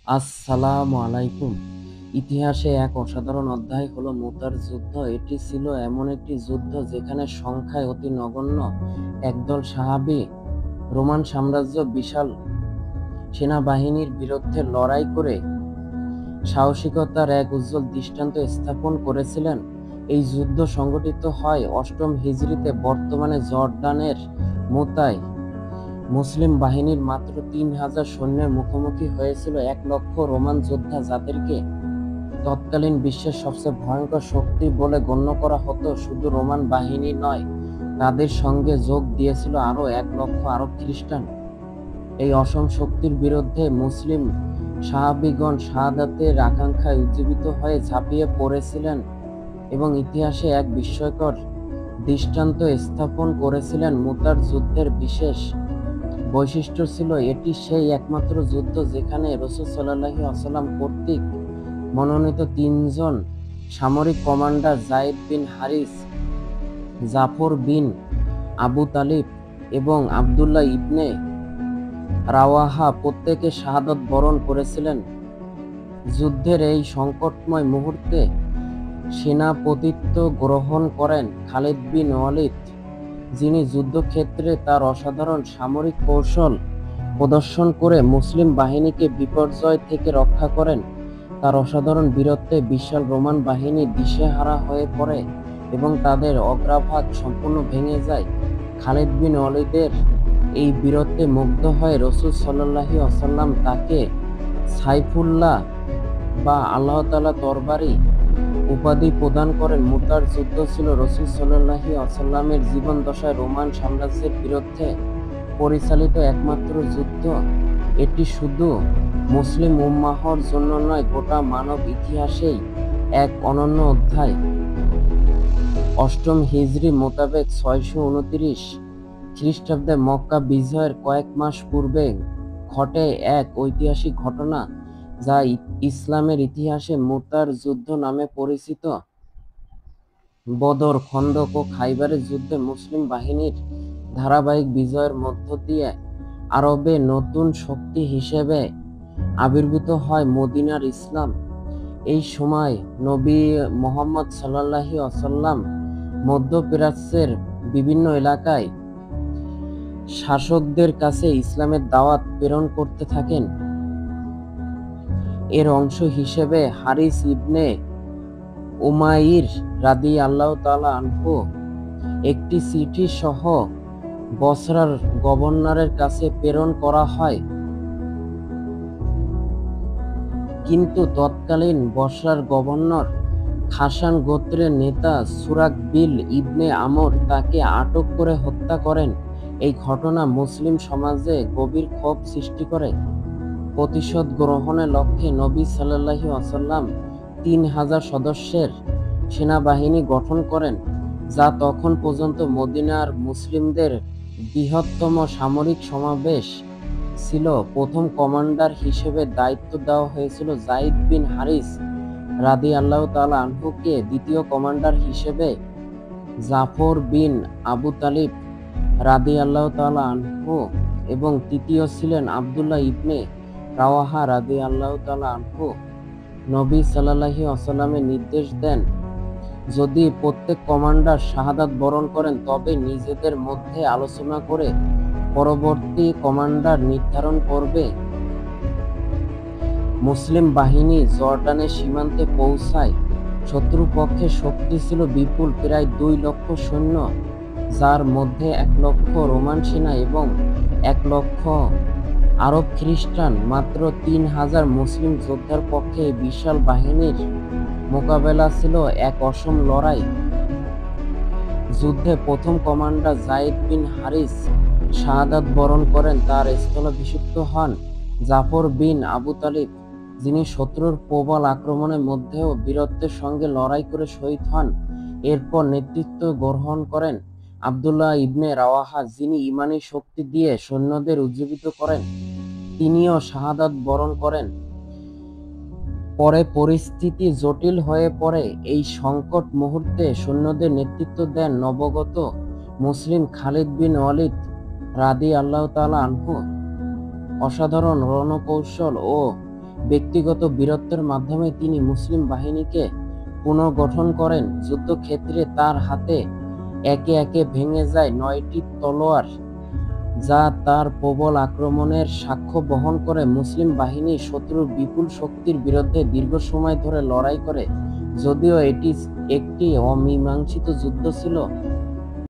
আসসালামু আলাইকুম। ইতিহাসে এক অসাধারণ অধ্যায় হলো মুতার যুদ্ধ। এটি ছিল এমন একটি যুদ্ধ যেখানে সংখ্যায় অতি নগণ্য একদল সাহাবী রোমান সাম্রাজ্য বিশাল সেনাবাহিনীর বিরুদ্ধে লড়াই করে সাহসিকতার এক উজ্জ্বল দৃষ্টান্ত স্থাপন করেছিলেন। এই যুদ্ধ সংঘটিত হয় অষ্টম হিজরিতে বর্তমানে জর্ডানের মুতায়। মুসলিম বাহিনীর মাত্র ৩,০০০ সৈন্যের মুখোমুখি হয়েছিল ১,০০,০০০ রোমান যোদ্ধা, যাদেরকে তৎকালীন বিশ্বের সবচেয়ে ভয়ঙ্কর শক্তি বলে গণ্য করা হতো। শুধু রোমান বাহিনী নয়, তাদের সঙ্গে যোগ দিয়েছিল আরও ১,০০,০০০ আরব খ্রিস্টান। এই অসম শক্তির বিরুদ্ধে মুসলিম সাহাবীগণ শাহাদাতের আকাঙ্ক্ষায় উজ্জীবিত হয়ে ঝাঁপিয়ে পড়েছিলেন এবং ইতিহাসে এক বিস্ময়কর দৃষ্টান্ত স্থাপন করেছিলেন। মুতার যুদ্ধের বিশেষ বৈশিষ্ট্য ছিল এটি সেই একমাত্র যুদ্ধ যেখানে রাসূল সাল্লাল্লাহু আলাইহি ওয়াসাল্লাম কর্তৃক মনোনীত তিনজন সামরিক কমান্ডার যায়েদ বিন হারিস, জাফর বিন আবু তালিব এবং আবদুল্লাহ ইবনে রাওয়াহা প্রত্যেকে শাহাদাত বরণ করেছিলেন। যুদ্ধের এই সংকটময় মুহূর্তে সেনাপতিত্ব গ্রহণ করেন খালিদ বিন ওয়ালিদ, যিনি যুদ্ধক্ষেত্রে তার অসাধারণ সামরিক কৌশল প্রদর্শন করে মুসলিম বাহিনীকে বিপর্যয় থেকে রক্ষা করেন। তার অসাধারণ বীরত্বে বিশাল রোমান বাহিনী দিশেহারা হয়ে পড়ে এবং তাদের অগ্রভাগ সম্পূর্ণ ভেঙে যায়। খালিদ বিন ওয়ালিদের এই বীরত্বে মুগ্ধ হয়ে রাসূল সাল্লাল্লাহু আলাইহি ওয়াসাল্লাম তাকে সাইফুল্লাহ বা আল্লাহ তাআলা তরবারি উপাধি প্রদান করেন। মুতার যুদ্ধ ছিল রাসূল সাল্লাল্লাহু আলাইহি ওয়াসাল্লামের জীবদ্দশায় রোমান সাম্রাজ্যের বিরুদ্ধে পরিচালিত একমাত্র যুদ্ধ। এটি শুধু মুসলিম উম্মাহর জন্য নয়, গোটা মানব ইতিহাসেই এক অনন্য অধ্যায়। অষ্টম হিজরি মোতাবেক ৬২৯ খ্রিস্টাব্দে মক্কা বিজয়ের কয়েক মাস পূর্বে ঘটে এক ঐতিহাসিক ঘটনা, যা ইসলামের ইতিহাসে মুতার যুদ্ধ নামে পরিচিত। বদর, খন্দক ও খাইবারের যুদ্ধে মুসলিম বাহিনীর ধারাবাহিক বিজয়ের মধ্য দিয়ে আরবে নতুন শক্তি হিসেবে আবির্ভূত হয় মদিনার ইসলাম। এই সময় নবী মুহাম্মদ সাল্লাল্লাহু আলাইহি ওয়াসাল্লাম মধ্যপ্রাচ্যের বিভিন্ন এলাকায় শাসকদের কাছে ইসলামের দাওয়াত প্রেরণ করতে থাকেন। এর অংশ হিসেবে হারিস ইবনে উমাইর রাদিয়াল্লাহু তাআলা আনহু একটি চিঠি সহ বসরার গভর্নরের কাছে প্রেরণ করা হয়। কিন্তু তৎকালীন বসরার গভর্নর খাসান গোত্রের নেতা সুরাকবিল ইবনে আমর তাকে আটক করে হত্যা করেন। এই ঘটনা মুসলিম সমাজে গভীর ক্ষোভ সৃষ্টি করে। প্রতিশোধ গ্রহণের লক্ষ্যে নবী সাল্লাল্লাহু আলাইহি ওয়াসাল্লাম ৩,০০০ সদস্যের সেনাবাহিনী গঠন করেন, যা তখন পর্যন্ত মদিনার মুসলিমদের বৃহত্তম সামরিক সমাবেশ ছিল। প্রথম কমান্ডার হিসেবে দায়িত্ব দেওয়া হয়েছিল যায়েদ বিন হারিস রাদিয়াল্লাহু তাআলা আনহুকে। দ্বিতীয় কমান্ডার হিসেবে জাফর বিন আবু তালিব রাদিয়াল্লাহু তাআলা আনহু এবং তৃতীয় ছিলেন আবদুল্লাহ ইবনে রাওয়াহা রাদিয়াল্লাহু তাআলা আনহু। নবী সাল্লাল্লাহু আলাইহি ওয়াসাল্লামের নির্দেশ দেন, যদি প্রত্যেক কমান্ডার শাহাদাত বরণ করেন তবে নিজেদের মধ্যে আলোচনা করে পরবর্তী কমান্ডার নির্ধারণ করবে। মুসলিম বাহিনী জর্ডানের সীমান্তে পৌঁছায়। শত্রুপক্ষের শক্তি ছিল বিপুল, প্রায় ২,০০,০০০ সৈন্য, যার মধ্যে ১,০০,০০০ রোমান সেনা এবং ১,০০,০০০ আরব খ্রিস্টান। মাত্র ৩,০০০ মুসলিম যোদ্ধার পক্ষে এই বিশাল বাহিনীর মোকাবেলা ছিল এক অসম লড়াই। যুদ্ধে প্রথম কমান্ডার যায়েদ বিন হারিস শাহাদাত বরণ করেন। তার স্থলাভিষিক্ত হন জাফর বিন আবু তালিব, যিনি শত্রুর প্রবল আক্রমণের মধ্যেও বীরত্বের সঙ্গে লড়াই করে শহীদ হন। এরপর নেতৃত্ব গ্রহণ করেন আবদুল্লাহ ইবনে রাওয়াহা, যিনি ঈমানী শক্তি দিয়ে সৈন্যদের উজ্জীবিত করেন। তিনিও শাহাদাত বরণ করেন। পরে পরিস্থিতি জটিল হয়ে পড়ে। এই সংকট মুহূর্তে সৈন্যদের নেতৃত্ব দেন নবাগত মুসলিম খালিদ বিন ওয়ালিদ রাদিয়াল্লাহু তাআলা আনহু। অসাধারণ রণকৌশল ও ব্যক্তিগত বীরত্বের মাধ্যমে তিনি মুসলিম বাহিনীকে পুনর্গঠন করেন। যুদ্ধক্ষেত্রে তার হাতে একে একে ভেঙে যায় ৯টি তলোয়ার, যা তার প্রবল আক্রমণের সাক্ষ্য বহন করে। মুসলিম বাহিনী শত্রুর বিপুল শক্তির বিরুদ্ধে দীর্ঘ সময় ধরে লড়াই করে। যদিও এটি একটি অমীমাংসিত যুদ্ধ ছিল,